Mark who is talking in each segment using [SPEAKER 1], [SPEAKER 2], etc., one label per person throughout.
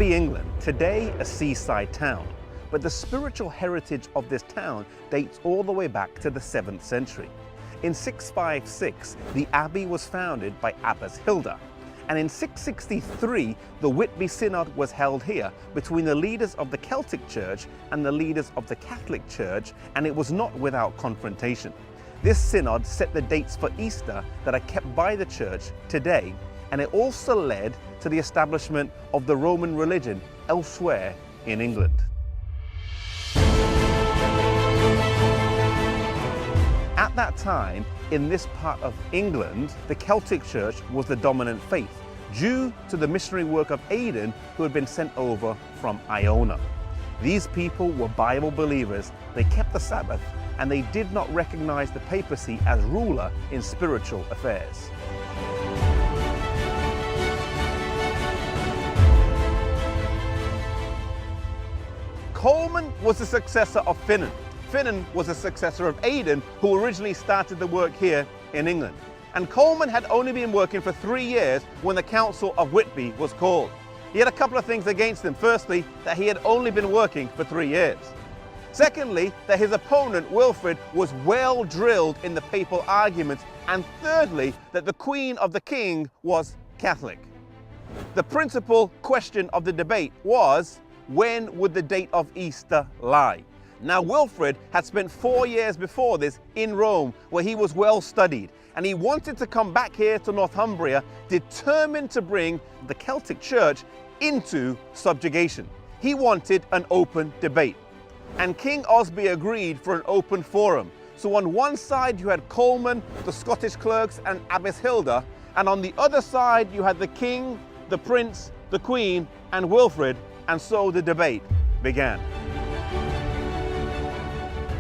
[SPEAKER 1] Whitby, England, today a seaside town, but the spiritual heritage of this town dates all the way back to the 7th century. In 656, the abbey was founded by Abbess Hilda, and in 663, the Whitby Synod was held here between the leaders of the Celtic Church and the leaders of the Catholic Church, and it was not without confrontation. This synod set the dates for Easter that are kept by the Church today, and it also led to the establishment of the Roman religion elsewhere in England. At that time, in this part of England, the Celtic Church was the dominant faith, due to the missionary work of Aidan, who had been sent over from Iona. These people were Bible believers, they kept the Sabbath, and they did not recognize the papacy as ruler in spiritual affairs. Colman was the successor of Finan. Finan was a successor of Aidan, who originally started the work here in England. And Colman had only been working for 3 years when the Council of Whitby was called. He had a couple of things against him. Firstly, that he had only been working for 3 years. Secondly, that his opponent, Wilfrid, was well drilled in the papal arguments. And thirdly, that the Queen of the King was Catholic. The principal question of the debate was, when would the date of Easter lie? Now, Wilfrid had spent 4 years before this in Rome, where he was well studied, and he wanted to come back here to Northumbria, determined to bring the Celtic Church into subjugation. He wanted an open debate, and King Osby agreed for an open forum. So on one side you had Colman, the Scottish clerks, and Abbess Hilda, and on the other side you had the king, the prince, the queen, and Wilfrid, and so the debate began.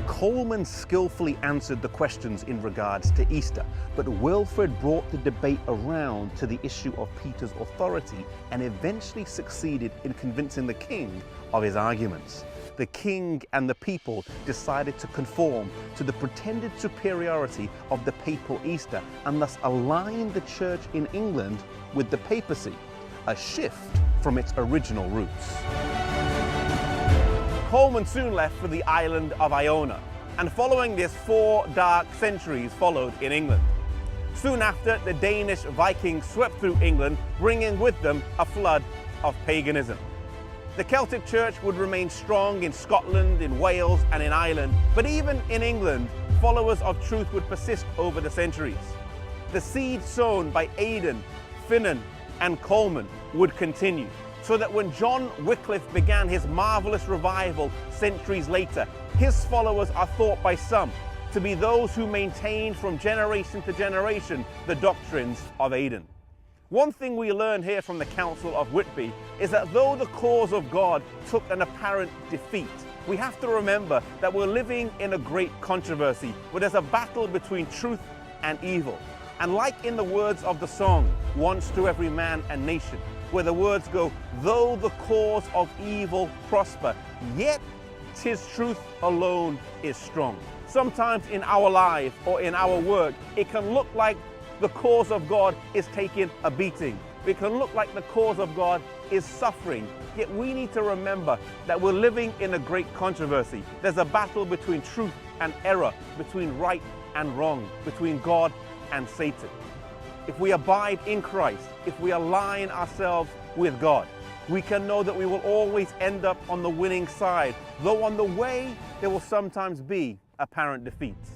[SPEAKER 1] Colman skillfully answered the questions in regards to Easter, but Wilfrid brought the debate around to the issue of Peter's authority and eventually succeeded in convincing the king of his arguments. The king and the people decided to conform to the pretended superiority of the papal Easter and thus align the church in England with the papacy, a shift from its original roots. Colman soon left for the island of Iona, and following this 4 dark centuries followed in England. Soon after, the Danish Vikings swept through England, bringing with them a flood of paganism. The Celtic Church would remain strong in Scotland, in Wales, and in Ireland, but even in England, followers of truth would persist over the centuries. The seed sown by Aidan, Finan, and Colman would continue, so that when John Wiclef began his marvelous revival centuries later, his followers are thought by some to be those who maintained from generation to generation the doctrines of Aidan. One thing we learn here from the Council of Whitby is that though the cause of God took an apparent defeat, we have to remember that we're living in a great controversy where there's a battle between truth and evil. And like in the words of the song, Once to Every Man and Nation, where the words go, though the cause of evil prosper, yet 'tis truth alone is strong. Sometimes in our life or in our work, it can look like the cause of God is taking a beating. It can look like the cause of God is suffering. Yet we need to remember that we're living in a great controversy. There's a battle between truth and error, between right and wrong, between God and Satan. If we abide in Christ, if we align ourselves with God, we can know that we will always end up on the winning side, though on the way there will sometimes be apparent defeats.